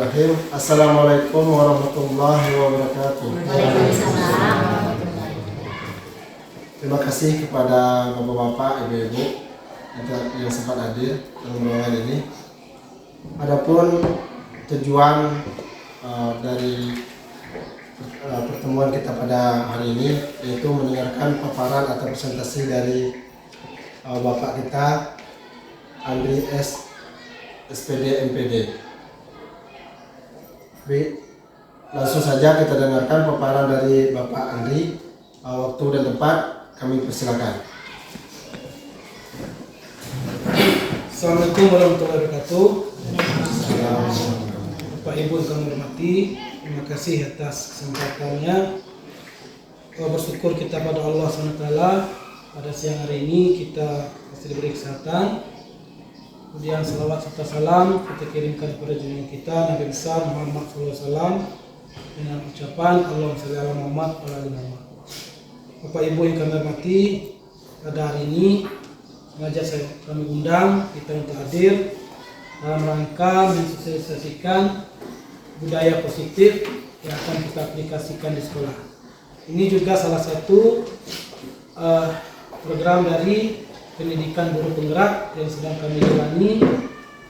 Bismillahirrahmanirrahim. Assalamualaikum warahmatullahi wabarakatuh. Terima kasih kepada bapak-bapak, ibu-ibu yang sempat hadir dalam ruangan ini. Adapun tujuan dari pertemuan kita pada hari ini yaitu mendengarkan paparan atau presentasi dari bapak kita Andri S. SPD MPD. Baik, langsung saja kita dengarkan paparan dari Bapak Andri. Waktu dan tempat kami persilakan. Assalamualaikum warahmatullahi wabarakatuh. Bapak Ibu yang kami hormati, terima kasih atas kesempatannya. Bersyukur kita pada Allah SWT. Pada siang hari ini kita masih diberi kesehatan. Kemudian salawat serta salam kita kirimkan kepada junjungan kita Nabi besar Muhammad SAW dengan ucapan Allahumma shalli ala Muhammad wa ala Muhammad. Bapak Ibu yang kami hormati, pada hari ini sengaja kami undang kita untuk hadir dalam rangka mensosialisasikan budaya positif yang akan kita aplikasikan di sekolah. Ini juga salah satu program dari pendidikan guru penggerak yang sedang kami jalani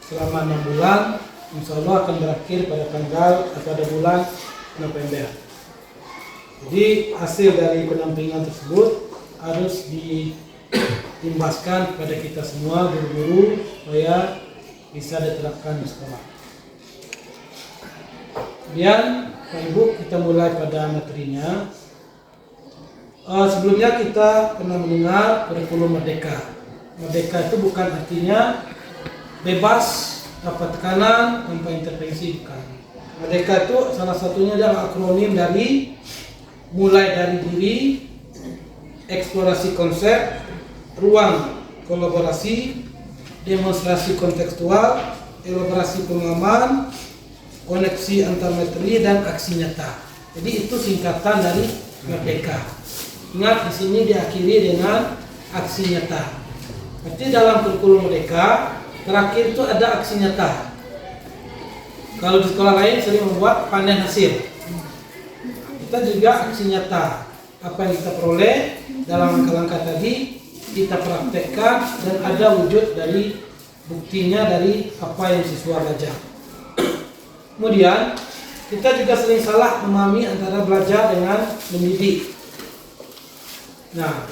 selama 6 bulan. Insya Allah akan berakhir pada bulan November. Jadi hasil dari pendampingan tersebut harus ditimbaskan kepada kita semua guru-guru supaya bisa diterapkan di sekolah. Kemudian Pak Ibu, kita mulai pada materinya. Sebelumnya kita pernah mendengar kurikulum Merdeka. Merdeka itu bukan artinya bebas tanpa tekanan, tanpa intervensi, bukan. Merdeka itu salah satunya adalah akronim dari mulai dari diri, eksplorasi konsep, ruang kolaborasi, demonstrasi kontekstual, elaborasi pengalaman, koneksi antar materi dan aksi nyata. Jadi itu singkatan dari Merdeka. Ingat, di sini diakhiri dengan aksi nyata. Berarti dalam kurikulum Merdeka terakhir itu ada aksi nyata. Kalau di sekolah lain sering membuat panen hasil. Kita juga aksi nyata. Apa yang kita peroleh dalam langkah-langkah tadi kita praktekkan dan ada wujud dari buktinya dari apa yang siswa belajar. Kemudian kita juga sering salah memahami antara belajar dengan mendidik. Nah,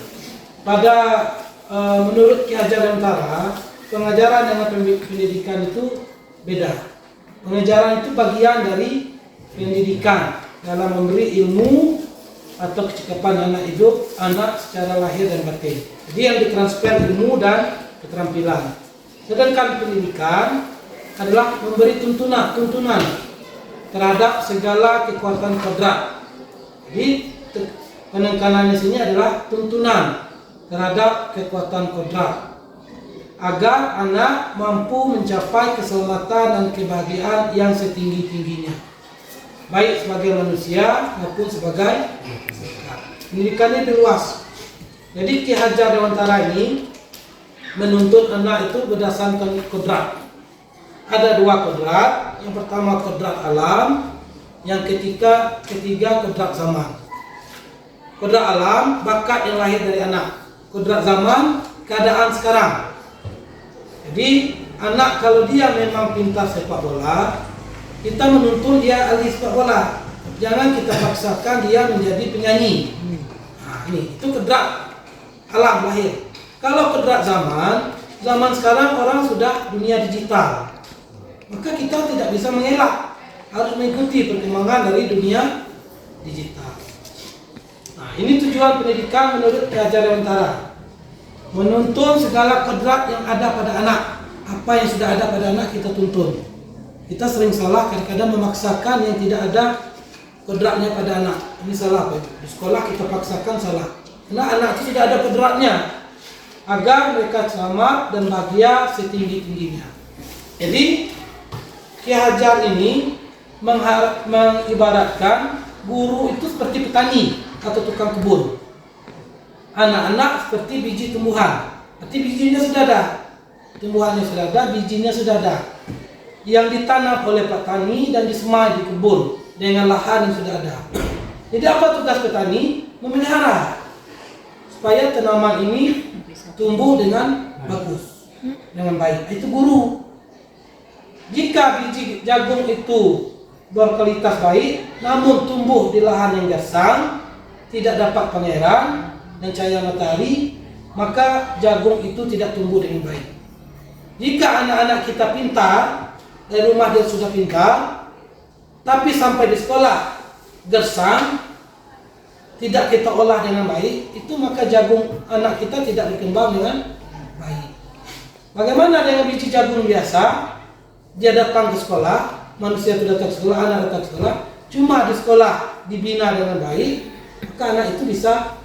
menurut Ki Hajar Dewantara, pengajaran dengan pendidikan itu beda. Pengajaran itu bagian dari pendidikan dalam memberi ilmu atau kecakapan anak hidup anak secara lahir dan batin. Jadi yang ditransfer ilmu dan keterampilan. Sedangkan pendidikan adalah memberi tuntunan terhadap segala kekuatan kodrat. Jadi penekanannya sini adalah tuntunan terhadap kekuatan kodrat agar anak mampu mencapai keselamatan dan kebahagiaan yang setinggi-tingginya, baik sebagai manusia maupun sebagai masyarakat. Pendidikannya luas. Jadi Ki Hajar Dewantara ini menuntut anak itu berdasarkan kodrat. Ada 2 kodrat. Yang pertama kodrat alam, yang ketiga kodrat zaman. Kodrat alam, bakat yang lahir dari anak. Kodrat zaman, keadaan sekarang. Jadi anak kalau dia memang pintar sepak bola, kita menuntun dia ahli sepak bola. Jangan kita paksakan dia menjadi penyanyi. Nah, ini itu kodrat alam lahir. Kalau kodrat zaman sekarang orang sudah dunia digital. Maka kita tidak bisa mengelak, harus mengikuti perkembangan dari dunia digital. Nah, ini tujuan pendidikan menurut Ki Hajar Dewantara. Menuntun segala kodrat yang ada pada anak. Apa yang sudah ada pada anak kita tuntun. Kita sering salah kadang-kadang memaksakan yang tidak ada kodratnya pada anak. Ini salah, Pak. Di sekolah kita paksakan salah. Karena anak itu sudah ada kodratnya agar mereka selamat dan bahagia setinggi-tingginya. Jadi Ki Hajar ini mengibaratkan guru itu seperti petani atau tukang kebun. Anak-anak seperti biji tumbuhan. Berarti bijinya sudah ada. Tumbuhannya sudah ada, bijinya sudah ada. yang ditanam oleh petani dan disemai di kebun dengan lahan yang sudah ada. Jadi apa tugas petani? Memelihara supaya tanaman ini tumbuh dengan bagus, dengan baik. Itu guru. Jika biji jagung itu berkualitas baik, namun tumbuh di lahan yang gersang, tidak dapat pangeran dan cahaya matahari, maka jagung itu tidak tumbuh dengan baik. Jika anak-anak kita pintar, dari rumah dia sudah pintar, tapi sampai di sekolah gersang, tidak kita olah dengan baik, itu maka jagung anak kita tidak berkembang dengan baik. Bagaimana dengan biji jagung biasa? Dia datang ke sekolah, manusia itu datang ke sekolah, anak datang ke sekolah, cuma di sekolah dibina dengan baik, maka anak itu bisa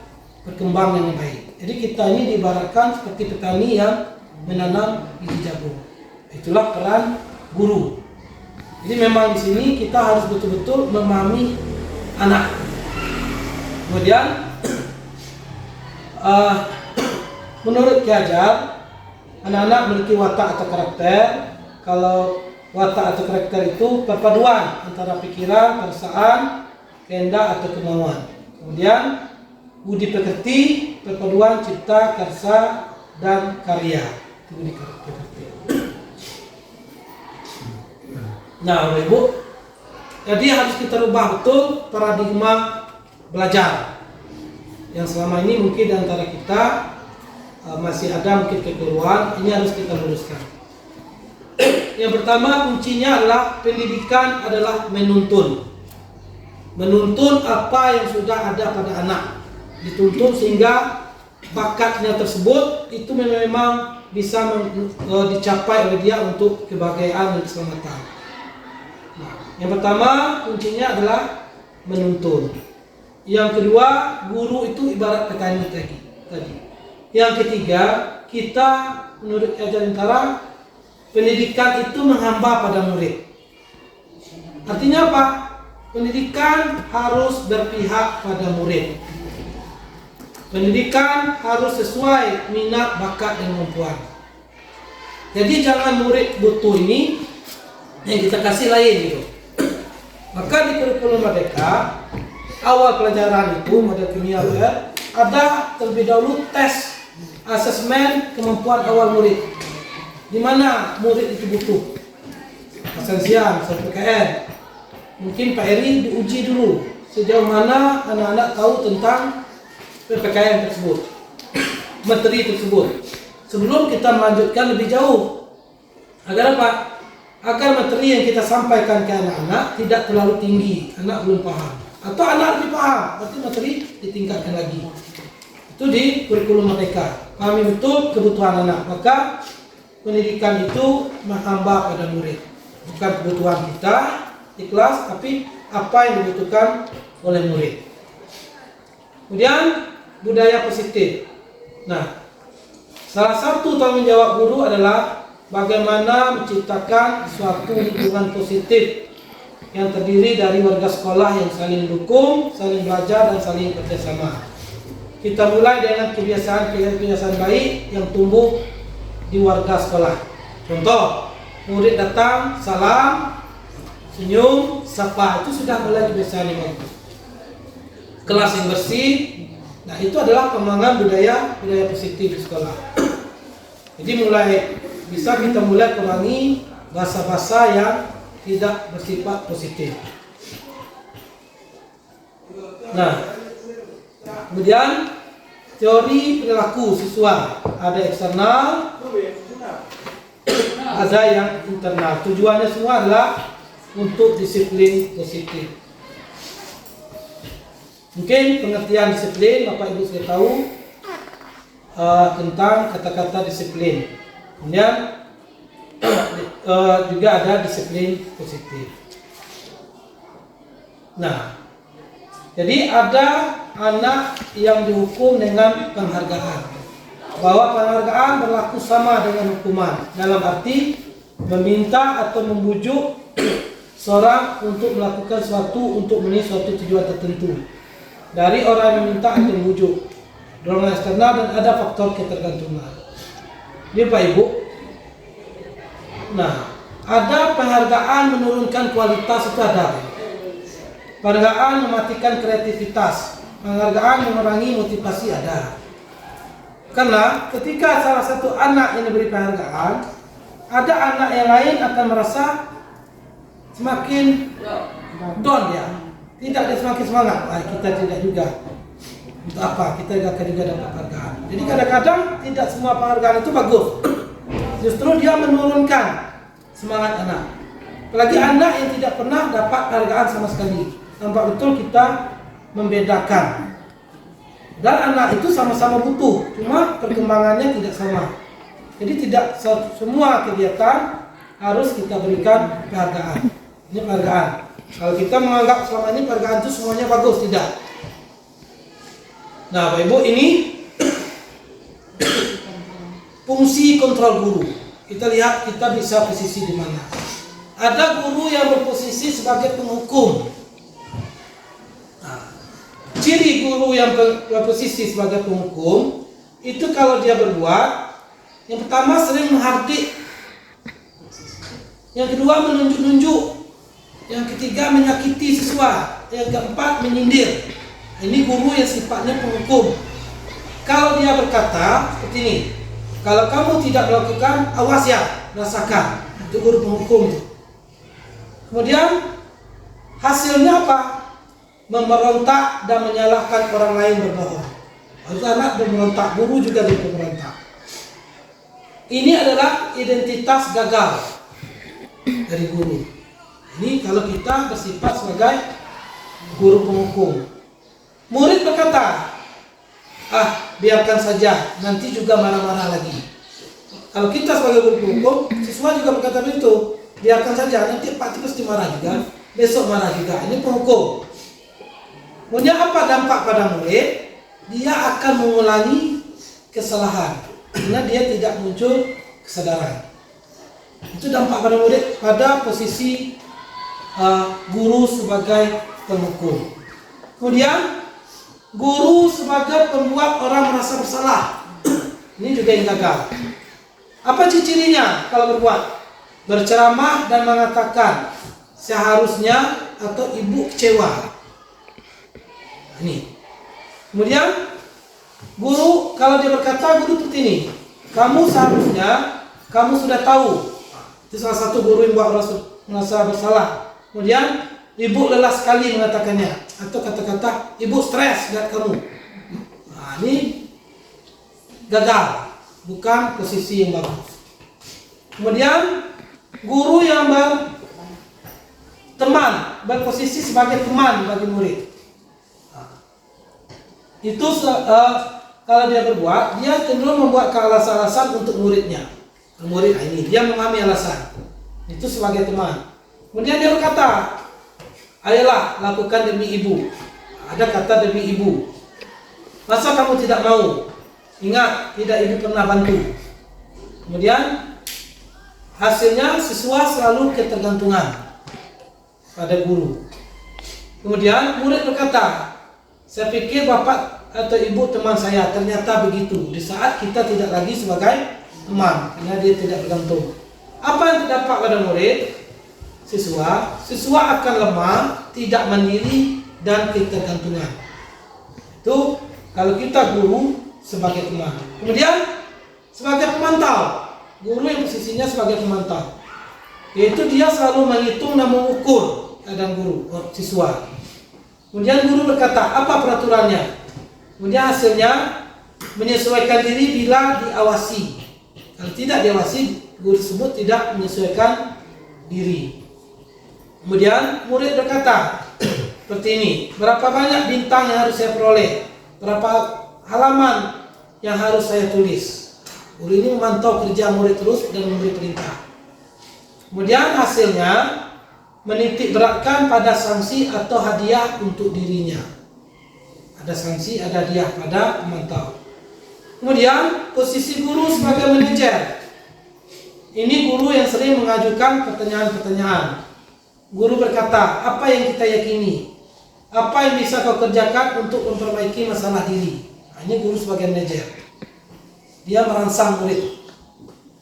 berkembang dengan baik. Jadi kita ini diibaratkan seperti petani yang menanam biji jagung. Itulah peran guru. Jadi memang di sini kita harus betul-betul memahami anak. Kemudian menurut Ki Hajar, anak-anak memiliki watak atau karakter. Kalau watak atau karakter itu perpaduan antara pikiran, perasaan, kehendak atau kemauan. Kemudian budi pekerti, perpaduan cipta, karsa, dan karya. Itu budi pekerti. Nah, Bapak Ibu, jadi harus kita rubah betul paradigma belajar yang selama ini mungkin di antara kita masih ada mungkin kekeliruan. Ini harus kita luruskan. Yang pertama, kuncinya adalah pendidikan adalah menuntun apa yang sudah ada pada anak, dituntun sehingga bakatnya tersebut itu memang bisa dicapai oleh dia untuk kebahagiaan dan keselamatan. Nah, yang pertama kuncinya adalah menuntun. Yang kedua, guru itu ibarat petani tadi. Yang ketiga, kita menurut ajaran Tara, pendidikan itu menghamba pada murid. Artinya apa? Pendidikan harus berpihak pada murid. Pendidikan harus sesuai minat, bakat, dan kemampuan. Jadi jangan murid butuh ini yang kita kasih lain gitu. Maka di kurikulum Merdeka, awal pelajaran itu model kimia ada terlebih dahulu tes asesmen kemampuan awal murid. Di mana murid itu butuh kesensian, PKN. Mungkin Pak Eri diuji dulu sejauh mana anak-anak tahu tentang PPKN tersebut, materi tersebut, sebelum kita melanjutkan lebih jauh. Agar apa? Agar materi yang kita sampaikan ke anak-anak tidak terlalu tinggi, anak belum paham, atau anak lebih paham, berarti materi ditingkatkan lagi. Itu di kurikulum Merdeka. Pahami betul kebutuhan anak, maka pendidikan itu menghamba pada murid, bukan kebutuhan kita di kelas, tapi apa yang dibutuhkan oleh murid. Kemudian budaya positif. Nah, salah satu tanggung jawab guru adalah bagaimana menciptakan suatu lingkungan positif yang terdiri dari warga sekolah yang saling mendukung, saling belajar, dan saling kerjasama. Kita mulai dengan kebiasaan baik yang tumbuh di warga sekolah. Contoh, murid datang, salam, senyum, sapa, itu sudah mulai kebiasaan yang bagus. Kelas yang bersih, nah itu adalah pengembangan budaya positif di sekolah. Jadi bisa kita mulai kurangi bahasa-bahasa yang tidak bersifat positif. Nah, kemudian teori perilaku siswa, ada eksternal, ada yang internal. Tujuannya semua adalah untuk disiplin positif. Mungkin pengertian disiplin Bapak Ibu sudah tahu tentang kata-kata disiplin. Kemudian juga ada disiplin positif. Nah, jadi ada anak yang dihukum dengan penghargaan. Bahwa penghargaan berlaku sama dengan hukuman, dalam arti meminta atau membujuk seorang untuk melakukan sesuatu untuk memenuhi suatu tujuan tertentu. Dari orang yang meminta atau membujuk, dorongan eksternal, dan ada faktor ketergantungan. Ini Pak Ibu. Nah, Ada penghargaan menurunkan kualitas, itu ada. Penghargaan mematikan kreativitas, penghargaan mengurangi motivasi, ada. Karena ketika salah satu anak yang diberi penghargaan, ada anak yang lain akan merasa semakin down dia, tidak dia semakin semangat. Kita tidak juga. Untuk apa? Kita akan juga dapat penghargaan. Jadi kadang-kadang tidak semua penghargaan itu bagus. Justru dia menurunkan semangat anak. Apalagi anak yang tidak pernah dapat penghargaan sama sekali. Nampak betul kita membedakan. Dan anak itu sama-sama butuh, cuma perkembangannya tidak sama. Jadi tidak semua kegiatan harus kita berikan penghargaan. Ini penghargaan. Kalau kita menganggap selama ini penghargaan itu semuanya bagus, tidak. Nah, Bapak Ibu, ini fungsi kontrol guru. Kita lihat kita bisa posisi di mana. Ada guru yang berposisi sebagai penghukum. Ciri guru yang berposisi sebagai penghukum itu kalau dia berbuat, yang pertama sering menghardik, yang kedua menunjuk-nunjuk, yang ketiga menyakiti siswa, yang keempat menyindir. Ini guru yang sifatnya penghukum. Kalau dia berkata seperti ini, kalau kamu tidak melakukan, awas ya, rasakan. Itu guru penghukum. Kemudian hasilnya apa? Memberontak dan menyalahkan orang lain berbohong. Harus anak memberontak, guru juga memberontak. Ini adalah identitas gagal dari guru. Ini kalau kita bersifat sebagai guru penghukum. Murid berkata, biarkan saja, nanti juga marah-marah lagi. Kalau kita sebagai guru penghukum, siswa juga berkata begitu, biarkan saja, nanti Pak pasti marah juga, besok marah juga. Ini penghukum. Kemudian apa dampak pada murid? Dia akan mengulangi kesalahan karena dia tidak muncul kesadaran. Itu dampak pada murid pada posisi guru sebagai penghukum. Kemudian guru sebagai pembuat orang merasa bersalah. Ini juga yang gagal. Apa cirinya kalau berbuat? Berceramah dan mengatakan seharusnya atau ibu kecewa. Ini. Kemudian guru kalau dia berkata, guru seperti ini, kamu seharusnya, kamu sudah tahu. Itu salah satu guru yang buat orang merasa bersalah. Kemudian ibu lelah sekali mengatakannya, atau kata-kata ibu stres lihat kamu. Nah, ini gagal, bukan posisi yang bagus. Kemudian guru yang berposisi sebagai teman bagi murid. Itu kalau dia berbuat, dia cenderung membuat alasan-alasan untuk muridnya. Murid ini dia memahami alasan. Itu sebagai teman. Kemudian dia berkata, ayolah lakukan demi ibu. Ada kata demi ibu. Masa kamu tidak mau? Ingat, tidak ibu pernah bantu. Kemudian hasilnya siswa selalu ketergantungan pada guru. Kemudian murid berkata, saya pikir bapak atau ibu teman saya, ternyata begitu. Di saat kita tidak lagi sebagai teman, karena dia tidak bergantung. Apa yang terdapat pada murid? Siswa akan lemah, tidak mandiri dan ketergantungan. Itu kalau kita guru sebagai teman. Kemudian sebagai pemantau, guru yang posisinya sebagai pemantau, yaitu dia selalu menghitung dan mengukur keadaan siswa. Kemudian guru berkata, apa peraturannya? Kemudian hasilnya menyesuaikan diri bila diawasi. Kalau tidak diawasi, guru tersebut tidak menyesuaikan diri. Kemudian murid berkata seperti ini, berapa banyak bintang yang harus saya peroleh? Berapa halaman yang harus saya tulis? Guru ini memantau kerja murid terus dan memberi perintah. Kemudian hasilnya menitik beratkan pada sanksi atau hadiah untuk dirinya. Ada sanksi, ada hadiah pada pemantau. Kemudian posisi guru sebagai manajer. Ini guru yang sering mengajukan pertanyaan-pertanyaan. Guru berkata, apa yang kita yakini? Apa yang bisa kau kerjakan untuk memperbaiki masalah diri? Nah, ini guru sebagai manajer. Dia merangsang murid,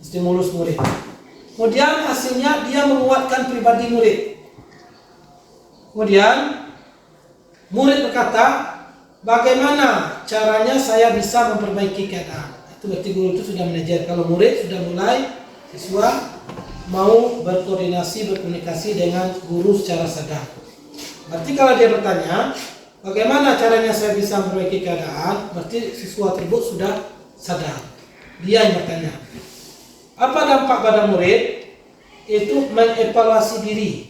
stimulus murid. Kemudian hasilnya dia menguatkan pribadi murid. Kemudian murid berkata, bagaimana caranya saya bisa memperbaiki keadaan? Itu berarti guru itu sudah manajer. Kalau murid sudah mulai, siswa mau berkoordinasi, berkomunikasi dengan guru secara sadar. Berarti kalau dia bertanya, bagaimana caranya saya bisa memperbaiki keadaan? Berarti siswa tersebut sudah sadar. Dia yang bertanya. Apa dampak pada murid? Itu mengevaluasi diri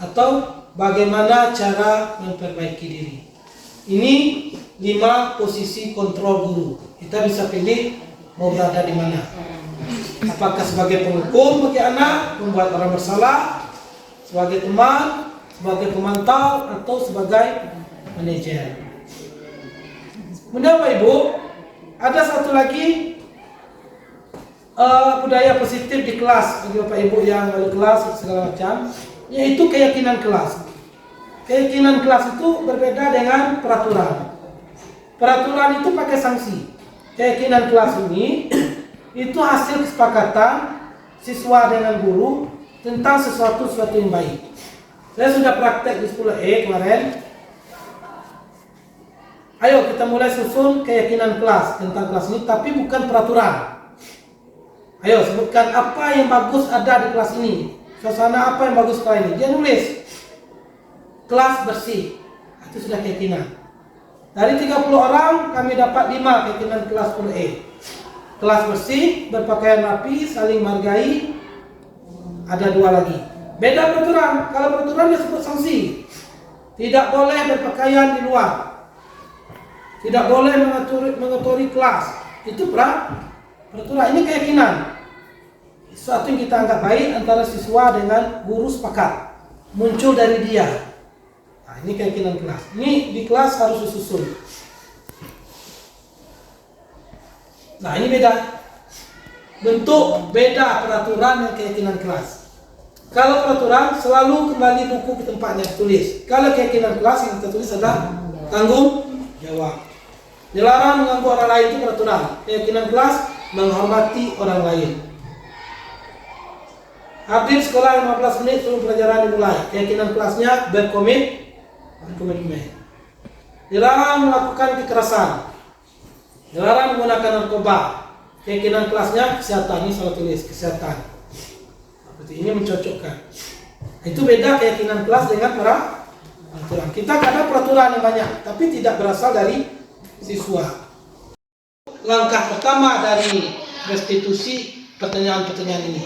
atau bagaimana cara memperbaiki diri. Ini 5 posisi kontrol guru. Kita bisa pilih mau berada di mana. Apakah sebagai penghukum bagi anak, membuat orang bersalah, sebagai teman, sebagai pemantau, atau sebagai manajer. Kemudian Bapak Ibu, ada satu lagi budaya positif di kelas bagi Bapak Ibu yang lalu kelas segala macam, yaitu keyakinan kelas. Keyakinan kelas itu berbeda dengan peraturan. Peraturan itu pakai sanksi. Keyakinan kelas ini itu hasil kesepakatan siswa dengan guru tentang sesuatu yang baik. Saya sudah praktek di 10E kemarin. Ayo kita mulai susun keyakinan kelas tentang kelas ini, tapi bukan peraturan. Ayo sebutkan apa yang bagus ada di kelas ini. Suasana apa yang bagus kali ini. Dia nulis. Kelas bersih. Itu sudah keyakinan. Dari 30 orang kami dapat 5 keyakinan kelas 10E. Kelas bersih, berpakaian rapi, saling menghargai. Ada 2 lagi. Beda peraturan. Kalau peraturan dia sebut sanksi. Tidak boleh berpakaian di luar. Tidak boleh mengotori kelas. Itu peraturan. Ini keyakinan. Sesuatu yang kita anggap baik antara siswa dengan guru sepakat. Muncul dari dia. Nah, ini keyakinan kelas. Ini di kelas harus disusun. Nah, ini beda. Bentuk beda peraturan dan keyakinan kelas. Kalau peraturan selalu kembali buku ke tempatnya ditulis. Kalau keyakinan kelas yang kita tulis adalah tanggung jawab. Dilarang mengganggu orang lain itu peraturan. Keyakinan kelas menghormati orang lain. Hadir sekolah 15 menit sebelum pelajaran dimulai. Keyakinan kelasnya berkomitmen. Dilarang melakukan kekerasan. Dilarang menggunakan narkoba. Keyakinan kelasnya kesehatan. Ini salah tulis, kesehatan. Seperti ini mencocokkan. Itu beda keyakinan kelas dengan peraturan. Kita ada peraturan yang banyak, tapi tidak berasal dari siswa. Langkah pertama dari restitusi pertanyaan-pertanyaan ini.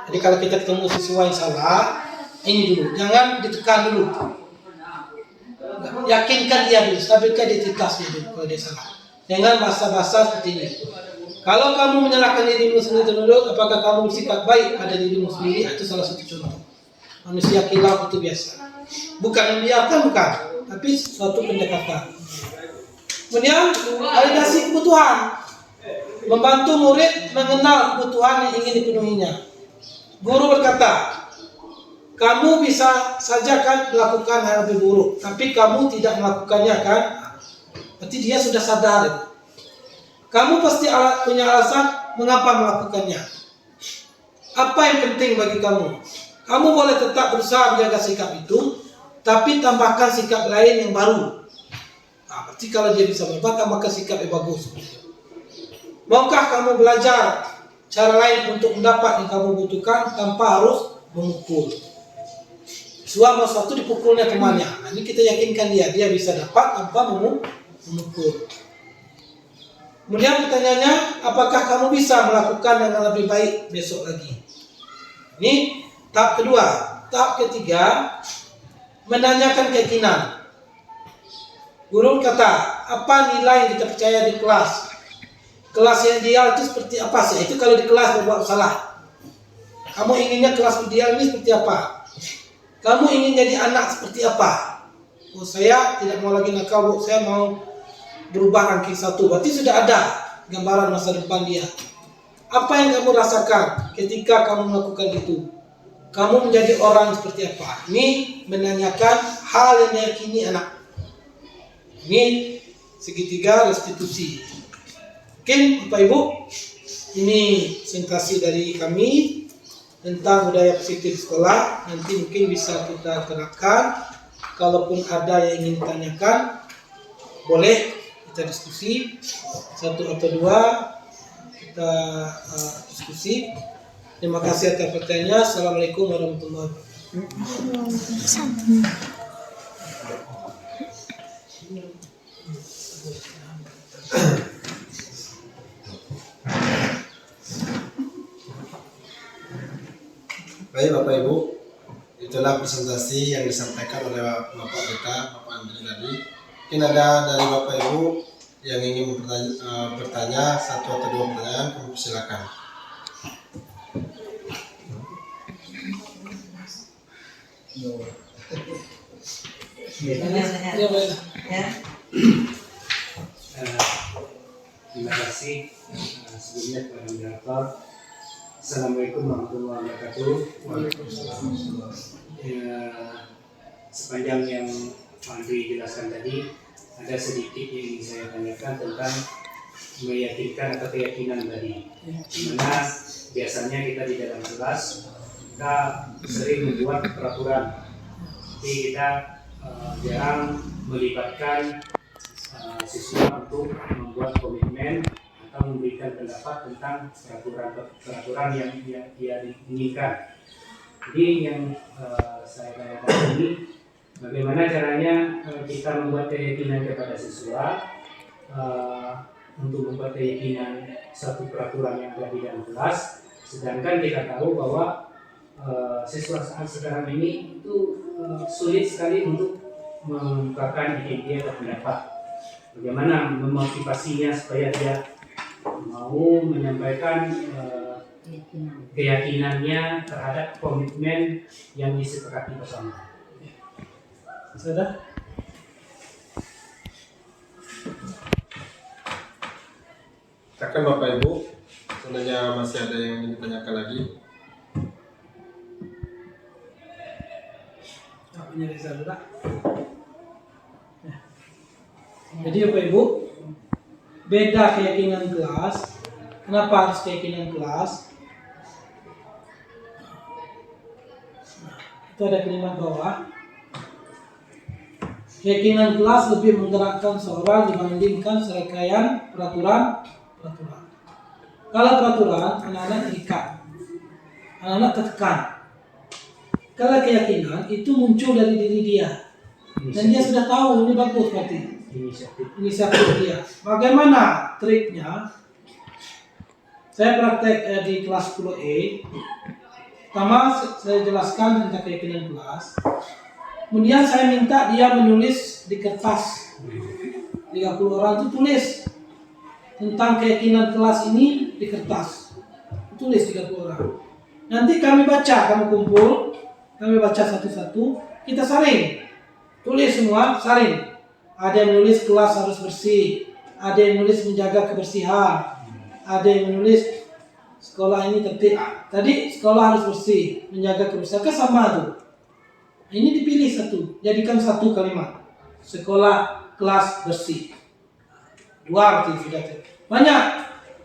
Jadi kalau kita ketemu siswa yang salah, ini dulu, jangan ditekan dulu. Yakinkan dia dulu, stabilkan identitasnya dulu kalau dia salah. Jangan basa-basa seperti ini. Kalau kamu menyalahkan dirimu sendiri terus, apakah kamu bersikap baik pada dirimu sendiri? Itu salah satu contoh. Manusia kilaf itu biasa. Bukan membiarkan, bukan, tapi suatu pendekatan. Kemudian validasi kebutuhan, membantu murid mengenal kebutuhan yang ingin dipenuhinya. Guru berkata, kamu bisa saja kan melakukan hal lebih buruk, tapi kamu tidak melakukannya kan? Berarti dia sudah sadar. Kamu pasti punya alasan mengapa melakukannya. Apa yang penting bagi kamu? Kamu boleh tetap berusaha menjaga sikap itu, tapi tambahkan sikap lain yang baru. Nah, berarti kalau dia bisa berubah, tambahkan sikap yang bagus. Maukah kamu belajar cara lain untuk mendapat yang kamu butuhkan tanpa harus memukul? Suatu satu dipukulnya temannya. Nah, ini kita yakinkan dia bisa dapat tanpa memukul. Kemudian pertanyaannya, apakah kamu bisa melakukan dengan lebih baik besok lagi? Ini tahap kedua. Tahap ketiga, menanyakan keyakinan. Guru kata, apa nilai yang kita percaya di kelas? Kelas yang ideal itu seperti apa sih? Itu kalau di kelas berbuat salah. Kamu inginnya kelas ideal ini seperti apa? Kamu ingin jadi anak seperti apa? Oh, saya tidak mau lagi nakal, Bu. Saya mau berubah ranking 1. Berarti sudah ada gambaran masa depan dia. Apa yang kamu rasakan ketika kamu melakukan itu? Kamu menjadi orang seperti apa? Ini menanyakan hal yang diyakini anak. Ini segitiga restitusi. Mungkin Bapak Ibu, ini presentasi dari kami. tentang budaya positif sekolah. Nanti mungkin bisa kita terapkan. Kalaupun ada yang ingin ditanyakan, boleh kita diskusi satu atau dua, kita diskusi. Terima kasih atas pertanyaannya. Assalamualaikum warahmatullahi wabarakatuh. Baik Bapak Ibu, itulah presentasi yang disampaikan oleh Bapak Beta, Bapak Andri tadi. Mungkin ada dari Bapak Ibu yang ingin bertanya satu atau dua pertanyaan, kami silakan. Ya, baik. Terima kasih sebelumnya kepada moderator. Assalamualaikum warahmatullahi wabarakatuh. Sepanjang yang Pak Andri jelaskan tadi, ada sedikit yang ingin saya tanyakan tentang meyakinkan atau keyakinan tadi. Dimana biasanya kita di dalam kelas kita sering membuat peraturan, tapi kita jarang melibatkan siswa untuk membuat komitmen atau memberikan pendapat tentang peraturan yang dia inginkan. Jadi yang saya tanyakan ini, bagaimana caranya kita membuat keyakinan kepada siswa untuk membuat keyakinan satu peraturan yang ada di dalam kelas, sedangkan kita tahu bahwa siswa saat sekarang ini itu sulit sekali untuk mengungkapkan ide dia atau pendapat. Bagaimana memotivasinya supaya dia mau menyampaikan keyakinannya terhadap komitmen yang disepakati bersama. Sudah? Silakan Bapak Ibu, sebenarnya masih ada yang ingin ditanyakan lagi. Apanya Reza sudah? Jadi Bapak Ibu, beda keyakinan kelas. Kenapa harus keyakinan kelas? Itu ada kalimat bawah. Keyakinan kelas lebih menggerakkan seorang dibandingkan serangkaian peraturan. Kalau peraturan, anak-anak terikat, anak-anak tertekan. Kalau keyakinan itu muncul dari diri dia, dan dia sudah tahu ini bagus berarti inisiatif dia. Bagaimana triknya? Saya praktek di kelas 10E. Pertama saya jelaskan tentang keyakinan kelas. Kemudian saya minta dia menulis di kertas. 30 orang itu tulis tentang keyakinan kelas ini di kertas. Tulis 30 orang. Nanti kami baca, kamu kumpul, kami baca satu-satu, kita saring. Tulis semua, saring. Ada yang menulis kelas harus bersih, ada yang menulis menjaga kebersihan, ada yang menulis sekolah ini tertib. Tadi sekolah harus bersih, menjaga kebersihan, kan sama tuh. Ini dipilih satu, jadikan satu kalimat. Sekolah kelas bersih. 2 arti sudah. Banyak.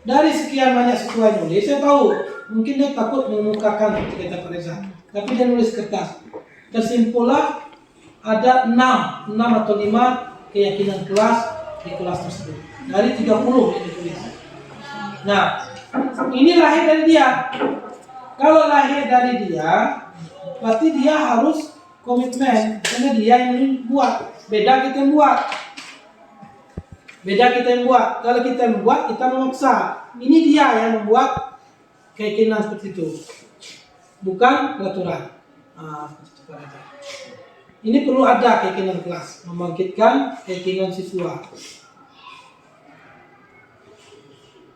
Dari sekian banyak siswa yang nulis, saya tahu mungkin dia takut mengemukakan seperti kata Pak Reza, tapi dia nulis kertas. Tersimpullah ada 6 atau 5 keyakinan kelas di kelas tersebut. Dari 30 yang ditulis. Nah, ini lahir dari dia. Kalau lahir dari dia, berarti dia harus komitmen, karena dia yang buat. Beda kita yang buat. Kalau kita yang buat, kita memaksa. Ini dia yang membuat keyakinan seperti itu, bukan peraturan. Ini perlu ada keyakinan kelas, membangkitkan keyakinan siswa.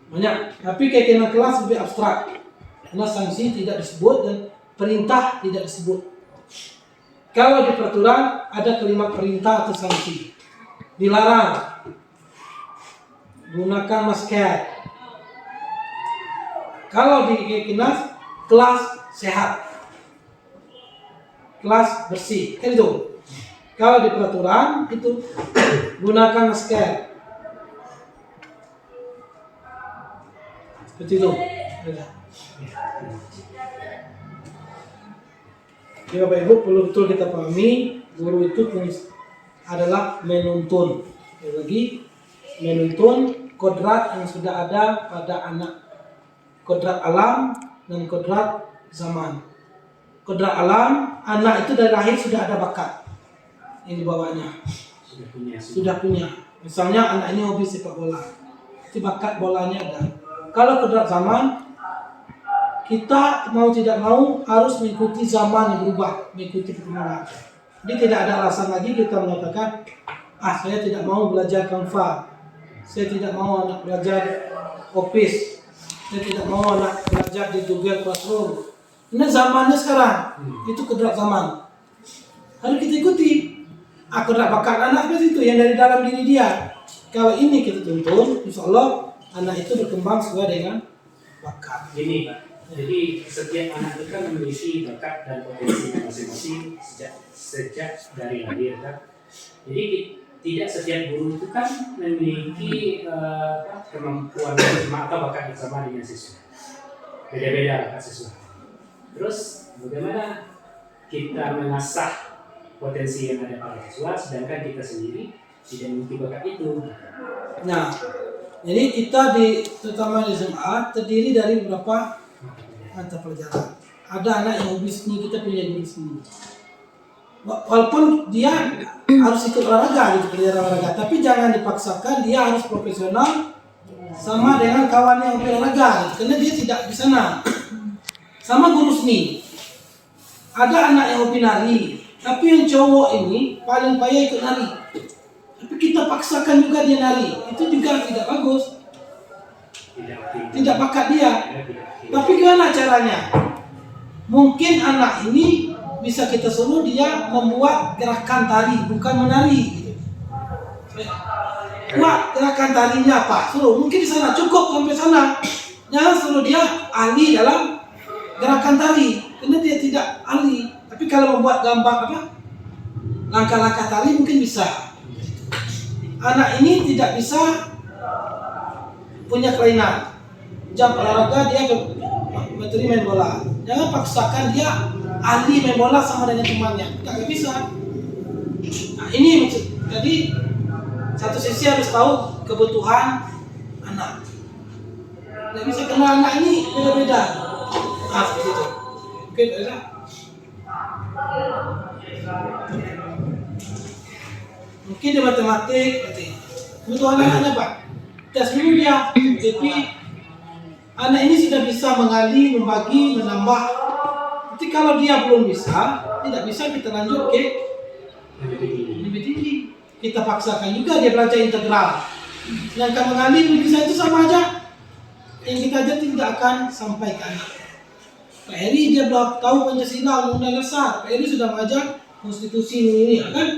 Banyak, tapi keyakinan kelas lebih abstrak, karena sanksi tidak disebut dan perintah tidak disebut. Kalau di peraturan ada kalimat perintah atau sanksi. Dilarang gunakan masker. Kalau di keyakinan kelas sehat, kelas bersih, kan itu. Kalau di peraturan itu gunakan masker. Seperti itu. Jadi Bapak Ibu perlu betul kita pahami, guru itu adalah menuntun. Lagi menuntun kodrat yang sudah ada pada anak, kodrat alam dan kodrat zaman. Kodrat alam, anak itu dari lahir sudah ada bakat yang dibawanya, sudah punya. Misalnya anak ini hobi sepak bola, itu bakat bolanya ada. Kalau kodrat zaman, kita mau tidak mau harus mengikuti zaman yang berubah, mengikuti perkembangan. Jadi tidak ada alasan lagi kita mengatakan, saya tidak mau belajar Canva, saya tidak mau anak belajar Office, saya tidak mau anak belajar di Google Classroom. Ini zamannya sekarang, itu kodrat zaman. Harus kita ikuti. Kodrat bakat anak seperti itu yang dari dalam diri dia. Kalau ini kita tuntun, insya Allah anak itu berkembang sesuai dengan bakat. Gini Pak, jadi setiap anak itu kan memiliki bakat dan potensi masing-masing sejak dari lahir kan. Jadi tidak setiap guru itu kan memiliki kemampuan atau bakat yang sama dengan siswa. Beda-beda bakat siswa. Terus bagaimana kita mengasah potensi yang ada pada siswa, sedangkan kita sendiri tidak memiliki bakat itu. Nah, jadi kita terutama di SMA terdiri dari beberapa mata pelajaran. Ada anak yang hobi seni, kita punya guru seni. Walaupun dia harus ikut olahraga, gitu, pelajaran olahraga, tapi jangan dipaksakan dia harus profesional sama dengan kawan yang hobi olahraga, gitu, karena dia tidak di sana. Sama guru seni, ada anak yang hobi nari, tapi yang cowok ini paling payah ikut nari. Tapi kita paksakan juga dia nari, itu juga tidak bagus. Tidak bakat dia. Tapi gimana caranya? Mungkin anak ini bisa kita suruh dia membuat gerakan tari, bukan menari. Gitu. Buat gerakan tarinya Pak, suruh. Mungkin di sana cukup sampai sana. Jangan suruh dia ahli dalam gerakan tari, karena dia tidak ahli. Tapi kalau membuat gambar langkah-langkah tari mungkin bisa. Anak ini tidak bisa punya kelainan. Jam olahraga dia materi main bola. Jangan paksakan dia ahli main bola sama dengan temannya. Tidak bisa. Nah, ini maksud. Jadi satu sisi harus tahu kebutuhan anak. Tidak bisa karena anak ini beda-beda. Nah, seperti itu. Oke, ada. Mungkin di matematik, kebutuhan anaknya Pak. Tes dulu dia, tapi anak ini sudah bisa mengali, membagi, menambah. Nanti kalau dia belum bisa, tidak bisa kita lanjut ke lebih tinggi. Kita paksakan juga dia belajar integral. Sedangkan mengali belum bisa itu sama aja. Yang kita ajar tidak akan sampai ke anak. Pak Heri dia belum tahu Pancasila, Undang-Undang Dasar. Pak Heri sudah mengajar konstitusi ini, ya kan?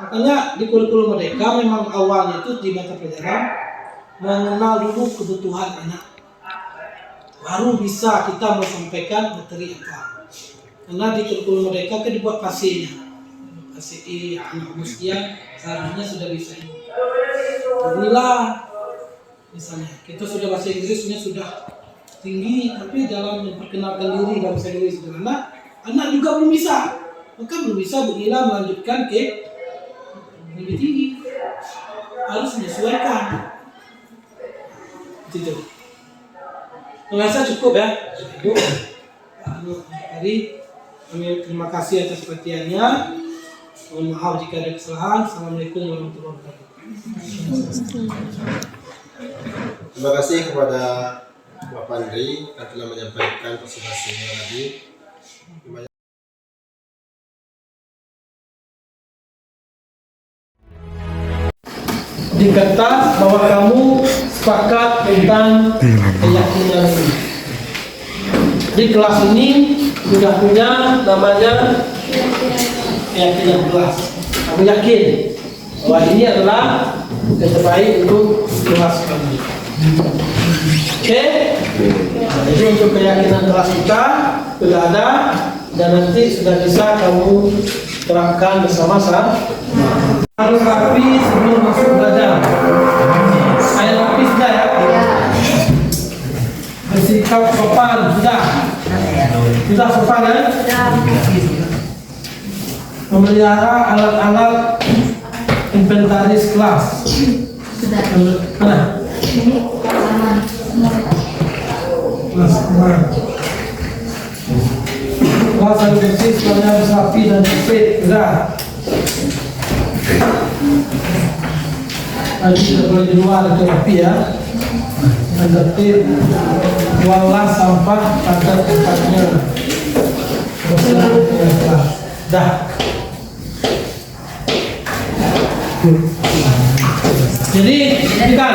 Makanya di kurikulum Merdeka memang awalnya itu di mata pelajaran mengenal dulu kebutuhan anak. Baru bisa kita menyampaikan materi apa. Karena di kurikulum Merdeka kan dibuat pasirnya. PCI anak usia seharusnya sudah bisa ini. Inilah misalnya kita sudah bahasa Inggrisnya sudah tinggi, tapi dalam memperkenalkan diri dalam bahasa Inggris sederhana, anak juga belum bisa. Maka belum bisa Bu Nila melanjutkan ke lebih tinggi. Harus menyesuaikan. Itu. Merasa cukup ya, Bu. Tadi kami terima kasih atas perhatiannya. Mohon maaf jika ada kesalahan. Assalamualaikum warahmatullahi wabarakatuh. Terima kasih kepada Bapak Andri yang telah menyampaikan presentasinya tadi. Di kertas bahwa kamu sepakat tentang keyakinan ini. Di kelas ini sudah punya namanya keyakinan kelas. Kamu yakin bahwa ini adalah yang terbaik untuk kelas kamu. Oke? Jadi untuk keyakinan kelas kita sudah ada dan nanti sudah bisa kamu terapkan bersama-sama. Harus rapi sebelum masuk belajar. Saya rapi sudah ya. Bersikap sopan sudah. Sudah sopan kan? Memelihara alat-alat inventaris kelas. Mana? Kelas aman. Kelas yang bersih, semuanya harus rapi dan tertib. Sudah. Lagi tidak boleh di luar, itu rapi ya. Dan tertib. Buanglah sampah pada tempatnya. Dah. Jadi kan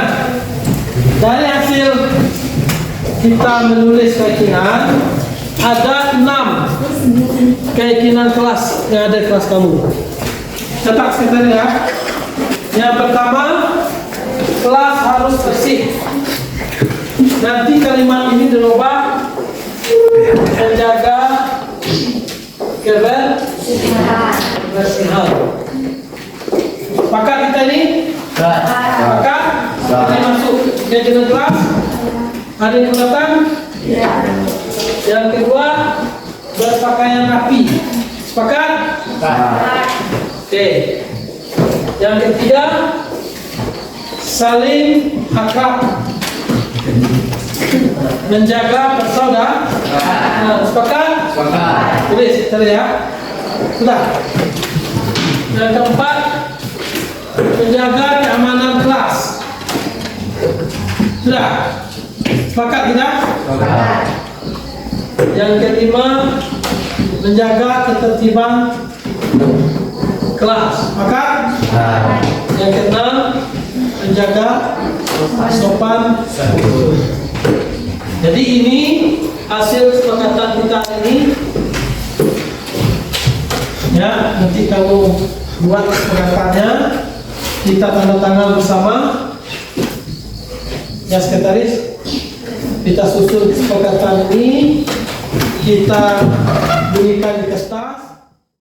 dari hasil kita menulis keyakinan ada 6 keyakinan kelas yang ada di kelas kamu. Catat sekali ya. Yang pertama, kelas harus bersih. Nanti kalimat ini dirubah menjaga kebersihan. Sepakat kita ini? Sepakat? Ini masuk keyakinan kelas. Ada yang kelihatan? Yang kedua, berpakaian rapi. Sepakat? Oke. Yang ketiga, saling akrab, menjaga bersaudara. Sepakat? Tulis, cari ya. Sudah. Yang keempat, menjaga keamanan kelas. Sudah. Sepakat kita? Yang kelima, menjaga ketertiban kelas. Sepakat? Yang keenam, menjaga sopan. Jadi ini hasil kesepakatan kita ini. Ya, nanti kamu buat kesepakatannya, kita tanda tangan bersama. Ya sekretaris, kita susun kesepakatan ini, kita berikan di kertas.